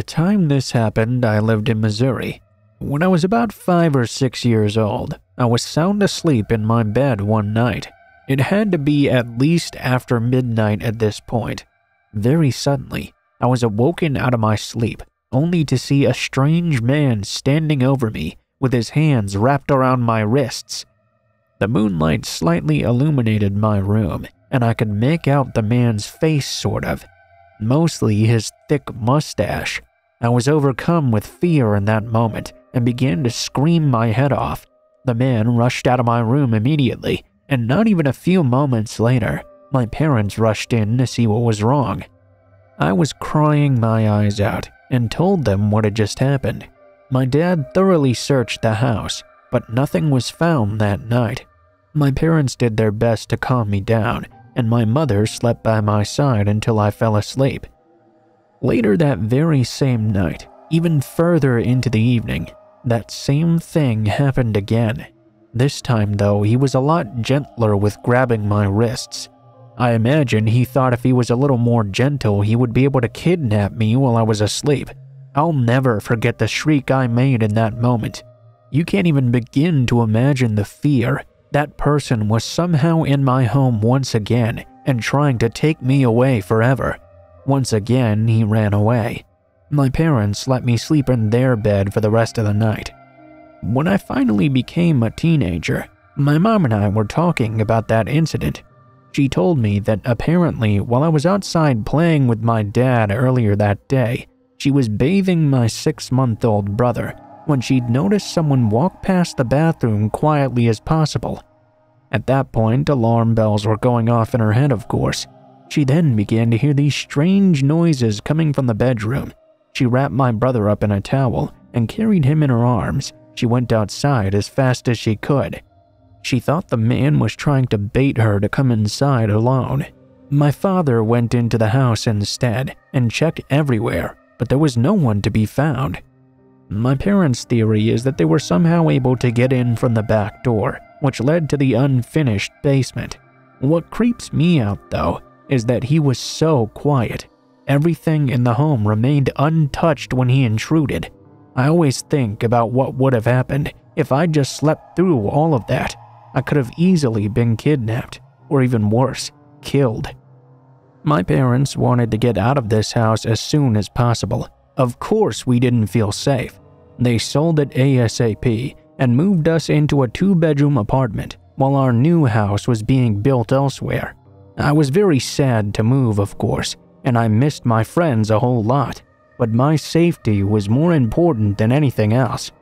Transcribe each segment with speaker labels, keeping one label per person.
Speaker 1: the time this happened, I lived in Missouri. When I was about 5 or 6 years old, I was sound asleep in my bed one night. It had to be at least after midnight at this point. Very suddenly, I was awoken out of my sleep, only to see a strange man standing over me with his hands wrapped around my wrists. The moonlight slightly illuminated my room, and I could make out the man's face sort of. Mostly his thick mustache. I was overcome with fear in that moment and began to scream my head off. The man rushed out of my room immediately, and not even a few moments later, my parents rushed in to see what was wrong. I was crying my eyes out and told them what had just happened. My dad thoroughly searched the house, but nothing was found that night. My parents did their best to calm me down, and my mother slept by my side until I fell asleep. Later that very same night, even further into the evening, that same thing happened again. This time though, he was a lot gentler with grabbing my wrists. I imagine he thought if he was a little more gentle, he would be able to kidnap me while I was asleep. I'll never forget the shriek I made in that moment. You can't even begin to imagine the fear. That person was somehow in my home once again and trying to take me away forever. Once again, he ran away. My parents let me sleep in their bed for the rest of the night. When I finally became a teenager, my mom and I were talking about that incident. She told me that apparently while I was outside playing with my dad earlier that day, she was bathing my 6-month-old brother when she'd noticed someone walk past the bathroom quietly as possible. At that point, alarm bells were going off in her head, of course. She then began to hear these strange noises coming from the bedroom. She wrapped my brother up in a towel and carried him in her arms. She went outside as fast as she could. She thought the man was trying to bait her to come inside alone. My father went into the house instead and checked everywhere, but there was no one to be found. My parents' theory is that they were somehow able to get in from the back door, which led to the unfinished basement. What creeps me out, though, is that he was so quiet. Everything in the home remained untouched when he intruded. I always think about what would have happened if I just slept through all of that. I could have easily been kidnapped, or even worse, killed. My parents wanted to get out of this house as soon as possible. Of course we didn't feel safe. They sold it ASAP and moved us into a 2-bedroom apartment while our new house was being built elsewhere. I was very sad to move, of course, and I missed my friends a whole lot, but my safety was more important than anything else.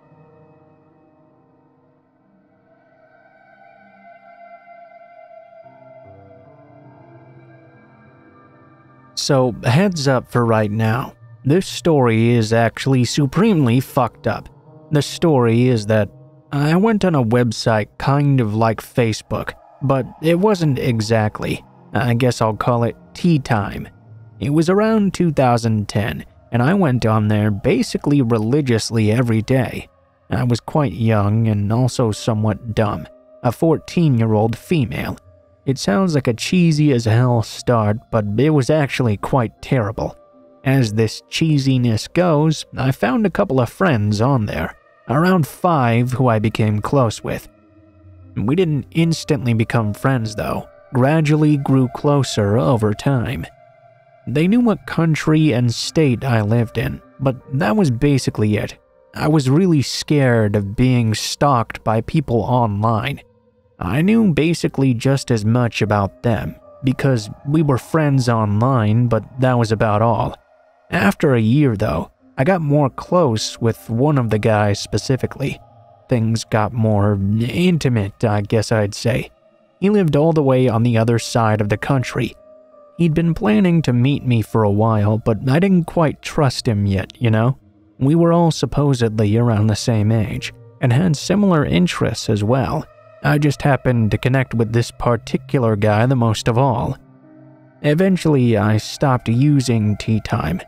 Speaker 1: So, heads up for right now. This story is actually supremely fucked up. The story is that I went on a website kind of like Facebook, but it wasn't exactly. I guess I'll call it tea time. It was around 2010, and I went on there basically religiously every day. I was quite young and also somewhat dumb, a 14-year-old female. It sounds like a cheesy as hell start, but it was actually quite terrible. As this cheesiness goes, I found a couple of friends on there, around 5 who I became close with. We didn't instantly become friends though, gradually grew closer over time. They knew what country and state I lived in, but that was basically it. I was really scared of being stalked by people online. I knew basically just as much about them, because we were friends online, but that was about all. After a year though, I got more close with one of the guys specifically. Things got more intimate, I guess I'd say. He lived all the way on the other side of the country. He'd been planning to meet me for a while, but I didn't quite trust him yet, you know? We were all supposedly around the same age, and had similar interests as well. I just happened to connect with this particular guy the most of all. Eventually, I stopped using tea time.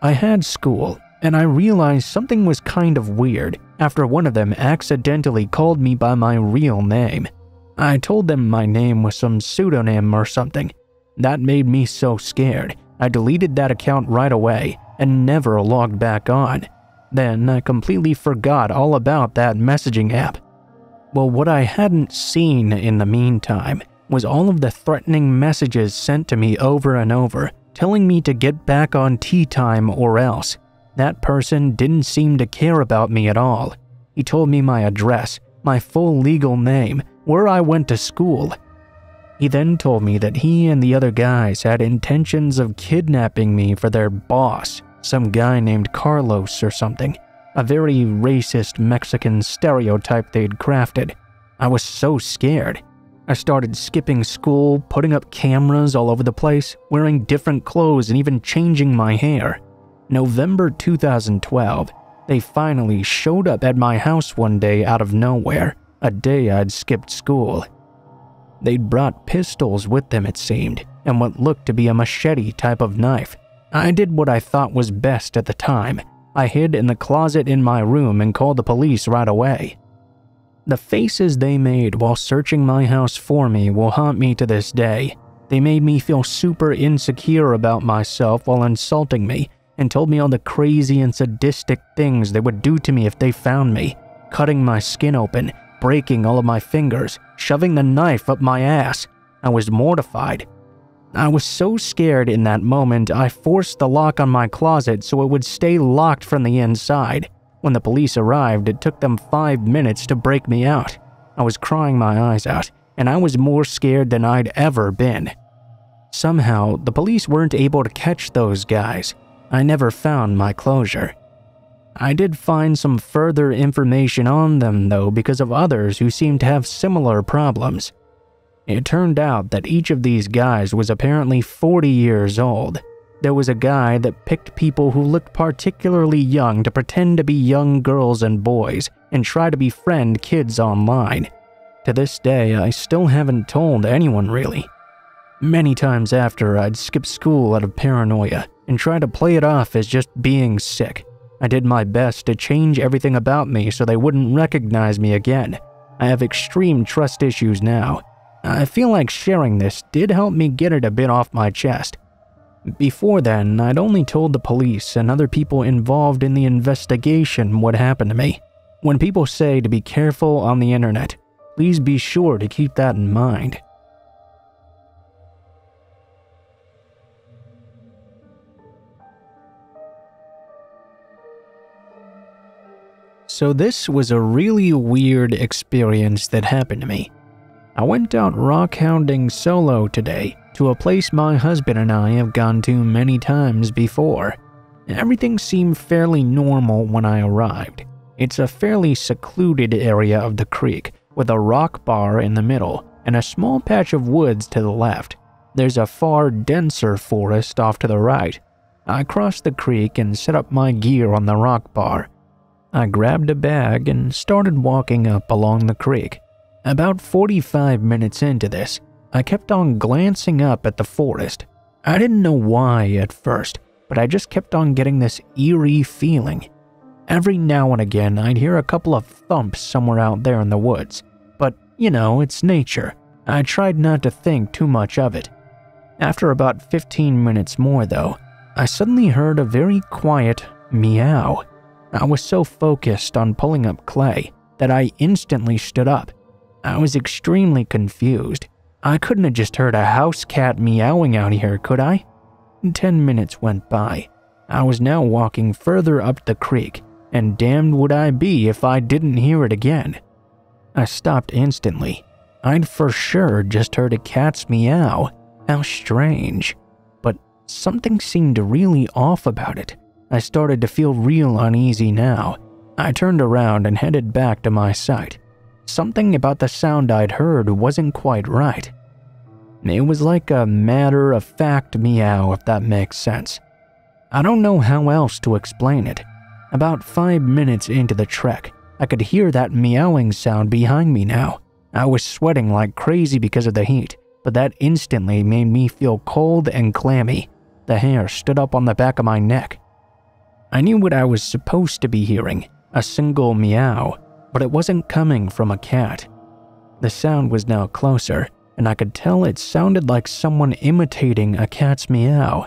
Speaker 1: I had school, and I realized something was kind of weird after one of them accidentally called me by my real name. I told them my name was some pseudonym or something. That made me so scared, I deleted that account right away and never logged back on. Then I completely forgot all about that messaging app. Well, what I hadn't seen in the meantime was all of the threatening messages sent to me over and over, telling me to get back on tea time or else. That person didn't seem to care about me at all. He told me my address, my full legal name, where I went to school. He then told me that he and the other guys had intentions of kidnapping me for their boss, some guy named Carlos or something, a very racist Mexican stereotype they'd crafted. I was so scared. I started skipping school, putting up cameras all over the place, wearing different clothes and even changing my hair. November 2012, they finally showed up at my house one day out of nowhere, a day I'd skipped school. They'd brought pistols with them, it seemed, and what looked to be a machete type of knife. I did what I thought was best at the time. I hid in the closet in my room and called the police right away. The faces they made while searching my house for me will haunt me to this day. They made me feel super insecure about myself while insulting me and told me all the crazy and sadistic things they would do to me if they found me, cutting my skin open, breaking all of my fingers, shoving the knife up my ass. I was mortified. I was so scared in that moment, I forced the lock on my closet so it would stay locked from the inside. When the police arrived, it took them 5 minutes to break me out. I was crying my eyes out, and I was more scared than I'd ever been. Somehow, the police weren't able to catch those guys. I never found my closure. I did find some further information on them though because of others who seemed to have similar problems. It turned out that each of these guys was apparently 40 years old. There was a guy that picked people who looked particularly young to pretend to be young girls and boys and try to befriend kids online. To this day, I still haven't told anyone really. Many times after, I'd skip school out of paranoia and try to play it off as just being sick. I did my best to change everything about me so they wouldn't recognize me again. I have extreme trust issues now. I feel like sharing this did help me get it a bit off my chest. Before then, I'd only told the police and other people involved in the investigation what happened to me. When people say to be careful on the internet, please be sure to keep that in mind. So this was a really weird experience that happened to me. I went out rock hounding solo today to a place my husband and I have gone to many times before. Everything seemed fairly normal when I arrived. It's a fairly secluded area of the creek with a rock bar in the middle and a small patch of woods to the left. There's a far denser forest off to the right. I crossed the creek and set up my gear on the rock bar. I grabbed a bag and started walking up along the creek. About 45 minutes into this, I kept on glancing up at the forest. I didn't know why at first, but I just kept on getting this eerie feeling. Every now and again, I'd hear a couple of thumps somewhere out there in the woods. But, you know, it's nature. I tried not to think too much of it. After about 15 minutes more, though, I suddenly heard a very quiet meow. I was so focused on pulling up clay that I instantly stood up. I was extremely confused. I couldn't have just heard a house cat meowing out here, could I? 10 minutes went by. I was now walking further up the creek, and damned would I be if I didn't hear it again. I stopped instantly. I'd for sure just heard a cat's meow. How strange. But something seemed really off about it. I started to feel real uneasy now. I turned around and headed back to my site. Something about the sound I'd heard wasn't quite right. It was like a matter-of-fact meow, if that makes sense. I don't know how else to explain it. About 5 minutes into the trek, I could hear that meowing sound behind me now. I was sweating like crazy because of the heat, but that instantly made me feel cold and clammy. The hair stood up on the back of my neck. I knew what I was supposed to be hearing, a single meow, but it wasn't coming from a cat. The sound was now closer, and I could tell it sounded like someone imitating a cat's meow.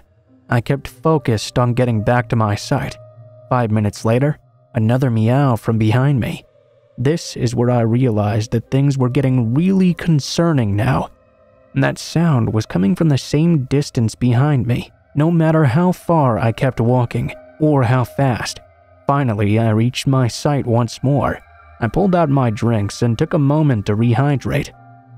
Speaker 1: I kept focused on getting back to my site. 5 minutes later, another meow from behind me. This is where I realized that things were getting really concerning now. And that sound was coming from the same distance behind me, no matter how far I kept walking or how fast. Finally, I reached my site once more. I pulled out my drinks and took a moment to rehydrate.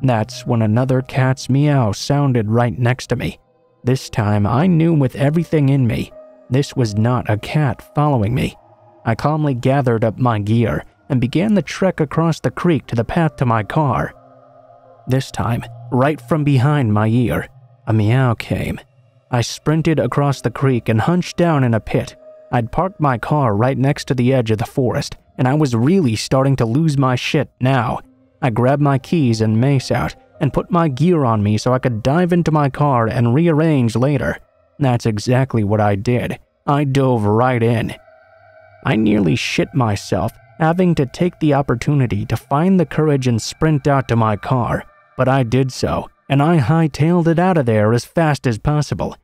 Speaker 1: That's when another cat's meow sounded right next to me. This time, I knew with everything in me, this was not a cat following me. I calmly gathered up my gear and began the trek across the creek to the path to my car. This time, right from behind my ear, a meow came. I sprinted across the creek and hunched down in a pit. I'd parked my car right next to the edge of the forest, and I was really starting to lose my shit now. I grabbed my keys and mace out and put my gear on me so I could dive into my car and rearrange later. That's exactly what I did. I dove right in. I nearly shit myself having to take the opportunity to find the courage and sprint out to my car, but I did so, and I hightailed it out of there as fast as possible.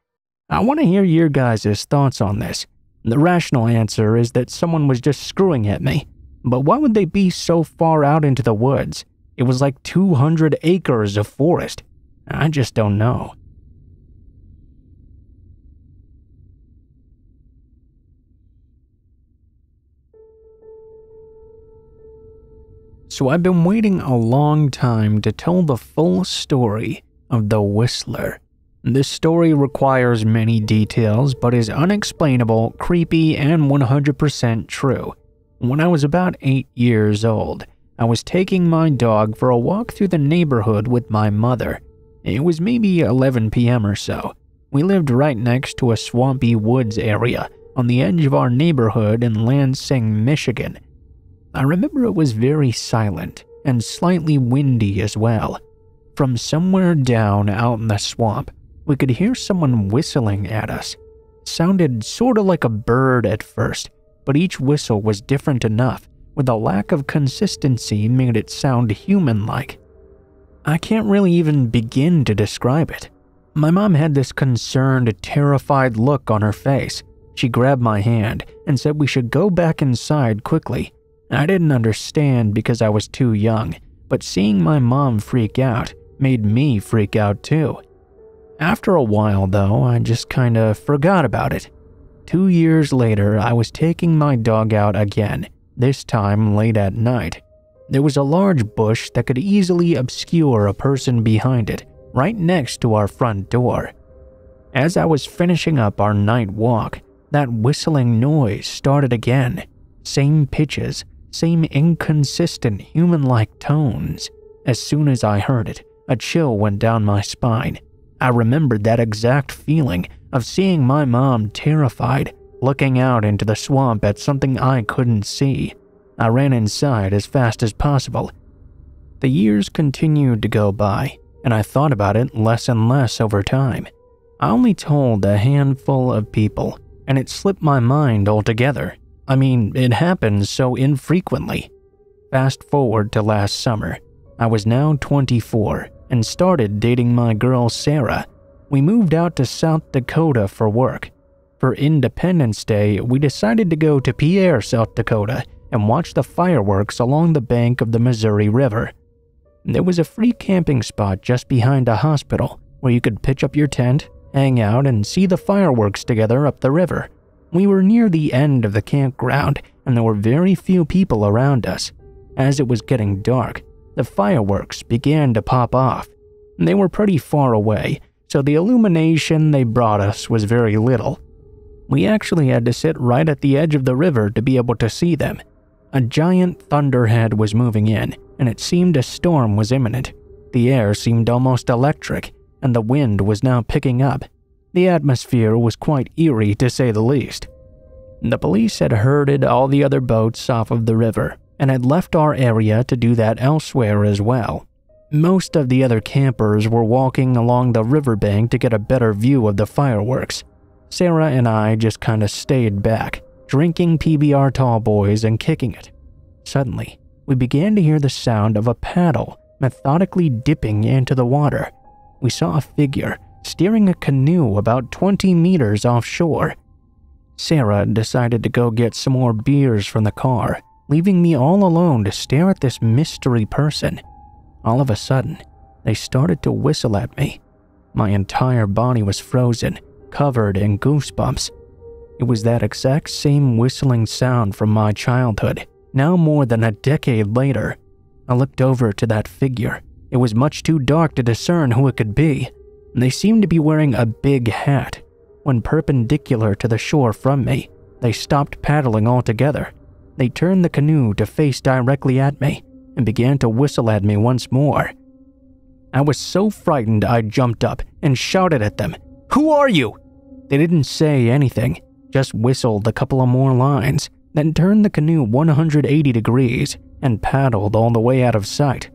Speaker 1: I want to hear your guys' thoughts on this. The rational answer is that someone was just screwing at me, but why would they be so far out into the woods? It was like 200 acres of forest. I just don't know. So I've been waiting a long time to tell the full story of the Whistler. This story requires many details, but is unexplainable, creepy, and 100% true. When I was about 8 years old, I was taking my dog for a walk through the neighborhood with my mother. It was maybe 11 p.m. or so. We lived right next to a swampy woods area on the edge of our neighborhood in Lansing, Michigan. I remember it was very silent and slightly windy as well. From somewhere down out in the swamp, we could hear someone whistling at us. It sounded sort of like a bird at first, but each whistle was different enough, with a lack of consistency made it sound human-like. I can't really even begin to describe it. My mom had this concerned, terrified look on her face. She grabbed my hand and said we should go back inside quickly. I didn't understand because I was too young, but seeing my mom freak out made me freak out too. After a while though, I just kinda forgot about it. 2 years later, I was taking my dog out again, this time late at night. There was a large bush that could easily obscure a person behind it, right next to our front door. As I was finishing up our night walk, that whistling noise started again. Same pitches, same inconsistent human-like tones. As soon as I heard it, a chill went down my spine. I remembered that exact feeling of seeing my mom terrified, looking out into the swamp at something I couldn't see. I ran inside as fast as possible. The years continued to go by, and I thought about it less and less over time. I only told a handful of people, and it slipped my mind altogether. I mean, it happens so infrequently. Fast forward to last summer. I was now 24 and started dating my girl Sarah. We moved out to South Dakota for work. For Independence Day, we decided to go to Pierre, South Dakota, and watch the fireworks along the bank of the Missouri River. There was a free camping spot just behind a hospital where you could pitch up your tent, hang out, and see the fireworks together up the river. We were near the end of the campground, and there were very few people around us. As it was getting dark, the fireworks began to pop off. They were pretty far away, so the illumination they brought us was very little. We actually had to sit right at the edge of the river to be able to see them. A giant thunderhead was moving in, and it seemed a storm was imminent. The air seemed almost electric, and the wind was now picking up. The atmosphere was quite eerie, to say the least. The police had herded all the other boats off of the river, and had left our area to do that elsewhere as well. Most of the other campers were walking along the riverbank to get a better view of the fireworks. Sarah and I just kinda stayed back, drinking PBR tall boys and kicking it. Suddenly, we began to hear the sound of a paddle methodically dipping into the water. We saw a figure steering a canoe about 20 meters offshore. Sarah decided to go get some more beers from the car, leaving me all alone to stare at this mystery person. All of a sudden, they started to whistle at me. My entire body was frozen, covered in goosebumps. It was that exact same whistling sound from my childhood, now more than a decade later. I looked over to that figure. It was much too dark to discern who it could be. They seemed to be wearing a big hat. When perpendicular to the shore from me, they stopped paddling altogether. They turned the canoe to face directly at me and began to whistle at me once more. I was so frightened I jumped up and shouted at them, "Who are you?" They didn't say anything, just whistled a couple of more lines, then turned the canoe 180 degrees and paddled all the way out of sight.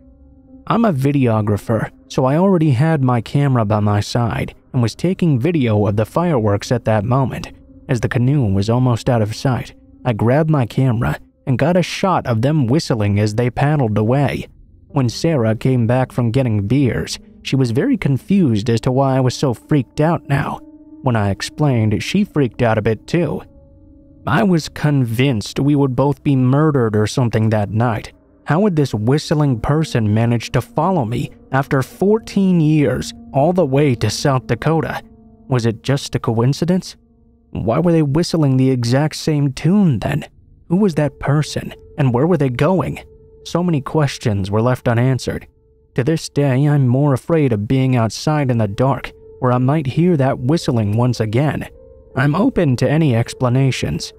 Speaker 1: I'm a videographer, so I already had my camera by my side and was taking video of the fireworks at that moment. As the canoe was almost out of sight, I grabbed my camera and got a shot of them whistling as they paddled away. When Sarah came back from getting beers, she was very confused as to why I was so freaked out now. When I explained, she freaked out a bit too. I was convinced we would both be murdered or something that night. How would this whistling person manage to follow me after 14 years all the way to South Dakota? Was it just a coincidence? Why were they whistling the exact same tune then? Who was that person and where were they going? So many questions were left unanswered. To this day, I'm more afraid of being outside in the dark where I might hear that whistling once again. I'm open to any explanations.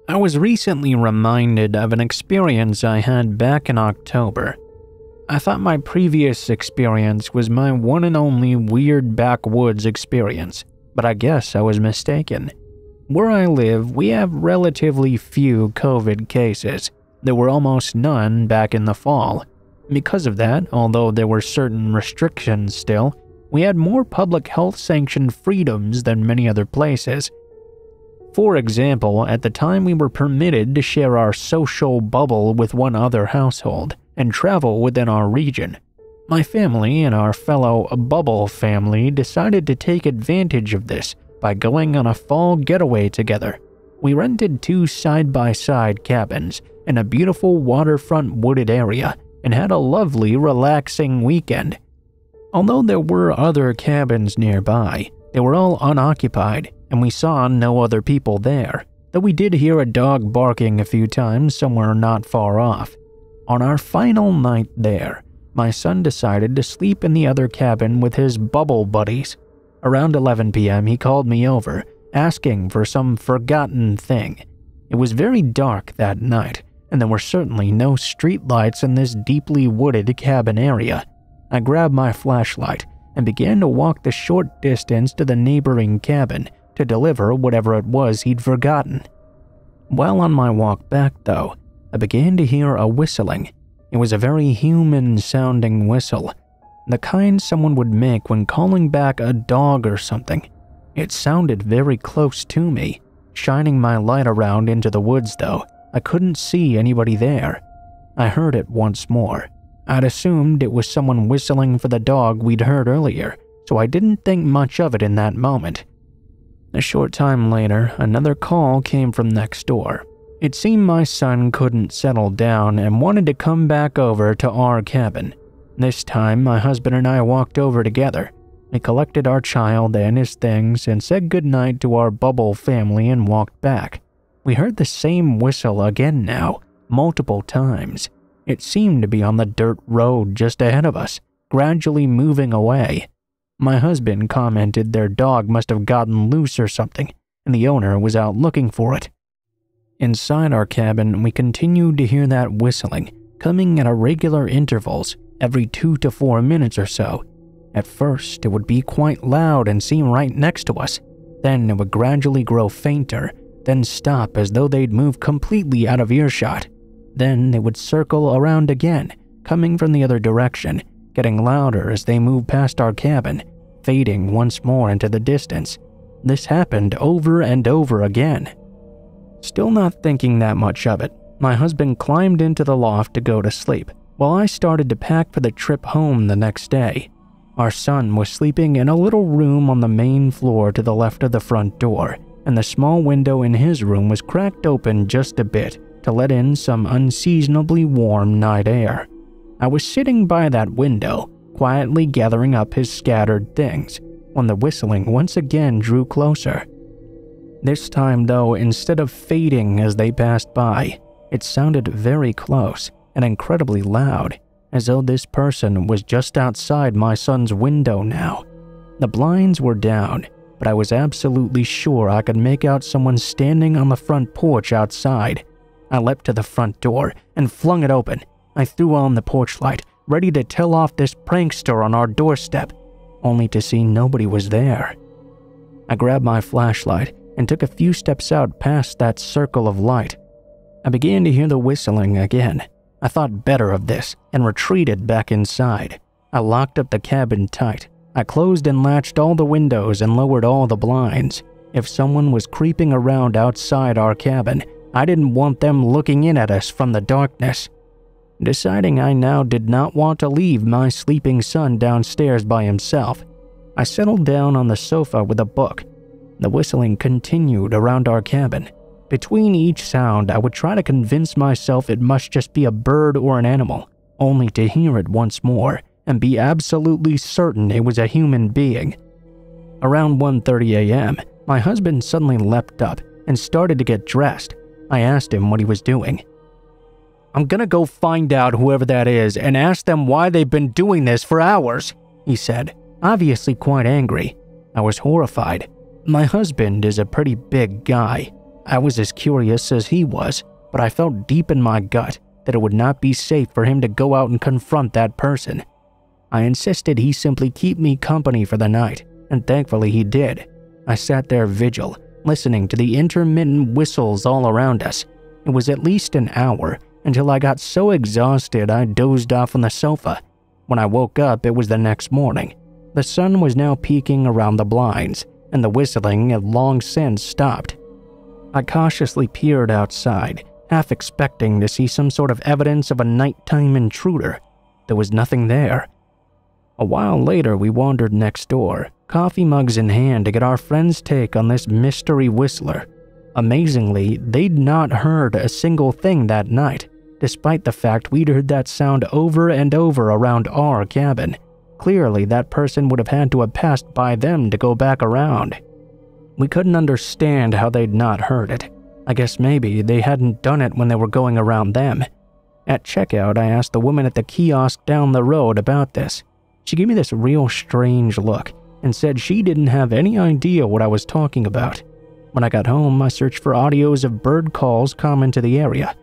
Speaker 1: I was recently reminded of an experience I had back in October. I thought my previous experience was my one and only weird backwoods experience, but I guess I was mistaken. Where I live, we have relatively few COVID cases. There were almost none back in the fall. Because of that, although there were certain restrictions still, we had more public health-sanctioned freedoms than many other places. For example, at the time we were permitted to share our social bubble with one other household and travel within our region. My family and our fellow bubble family decided to take advantage of this by going on a fall getaway together. We rented 2 side-by-side cabins in a beautiful waterfront wooded area and had a lovely, relaxing weekend. Although there were other cabins nearby, they were all unoccupied and we saw no other people there, though we did hear a dog barking a few times somewhere not far off. On our final night there, my son decided to sleep in the other cabin with his bubble buddies. Around 11 p.m. he called me over, asking for some forgotten thing. It was very dark that night, and there were certainly no streetlights in this deeply wooded cabin area. I grabbed my flashlight and began to walk the short distance to the neighboring cabin to deliver whatever it was he'd forgotten. While on my walk back, though, I began to hear a whistling. It was a very human-sounding whistle, the kind someone would make when calling back a dog or something. It sounded very close to me. Shining my light around into the woods, though, I couldn't see anybody there. I heard it once more. I'd assumed it was someone whistling for the dog we'd heard earlier, so I didn't think much of it in that moment. A short time later, another call came from next door. It seemed my son couldn't settle down and wanted to come back over to our cabin. This time, my husband and I walked over together. We collected our child and his things and said goodnight to our bubble family and walked back. We heard the same whistle again now, multiple times. It seemed to be on the dirt road just ahead of us, gradually moving away. My husband commented their dog must have gotten loose or something, and the owner was out looking for it. Inside our cabin, we continued to hear that whistling, coming at irregular intervals, every 2 to 4 minutes or so. At first, it would be quite loud and seem right next to us. Then it would gradually grow fainter, then stop as though they'd move completely out of earshot. Then they would circle around again, coming from the other direction, getting louder as they moved past our cabin, fading once more into the distance. This happened over and over again. Still not thinking that much of it, my husband climbed into the loft to go to sleep, while I started to pack for the trip home the next day. Our son was sleeping in a little room on the main floor to the left of the front door, and the small window in his room was cracked open just a bit to let in some unseasonably warm night air. I was sitting by that window, quietly gathering up his scattered things, when the whistling once again drew closer. This time, though, instead of fading as they passed by, it sounded very close and incredibly loud, as though this person was just outside my son's window now. The blinds were down, but I was absolutely sure I could make out someone standing on the front porch outside. I leapt to the front door and flung it open. I threw on the porch light, ready to tell off this prankster on our doorstep, only to see nobody was there. I grabbed my flashlight and took a few steps out past that circle of light. I began to hear the whistling again. I thought better of this and retreated back inside. I locked up the cabin tight. I closed and latched all the windows and lowered all the blinds. If someone was creeping around outside our cabin, I didn't want them looking in at us from the darkness. Deciding I now did not want to leave my sleeping son downstairs by himself, I settled down on the sofa with a book. The whistling continued around our cabin. Between each sound, I would try to convince myself it must just be a bird or an animal, only to hear it once more and be absolutely certain it was a human being. Around 1:30 a.m., my husband suddenly leapt up and started to get dressed. I asked him what he was doing. "I'm gonna go find out whoever that is and ask them why they've been doing this for hours," he said, obviously quite angry. I was horrified. My husband is a pretty big guy. I was as curious as he was, but I felt deep in my gut that it would not be safe for him to go out and confront that person. I insisted he simply keep me company for the night, and thankfully he did. I sat there vigil, listening to the intermittent whistles all around us. It was at least an hour until I got so exhausted I dozed off on the sofa. When I woke up, it was the next morning. The sun was now peeking around the blinds, and the whistling had long since stopped. I cautiously peered outside, half expecting to see some sort of evidence of a nighttime intruder. There was nothing there. A while later, we wandered next door, coffee mugs in hand, to get our friend's take on this mystery whistler. Amazingly, they'd not heard a single thing that night, despite the fact we'd heard that sound over and over around our cabin. Clearly, that person would have had to have passed by them to go back around. We couldn't understand how they'd not heard it. I guess maybe they hadn't done it when they were going around them. At checkout, I asked the woman at the kiosk down the road about this. She gave me this real strange look and said she didn't have any idea what I was talking about. When I got home, I searched for audios of bird calls common to the area,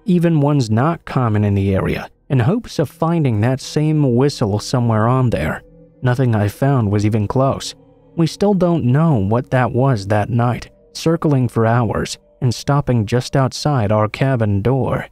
Speaker 1: even ones not common in the area, in hopes of finding that same whistle somewhere on there. Nothing I found was even close. We still don't know what that was that night, circling for hours and stopping just outside our cabin door.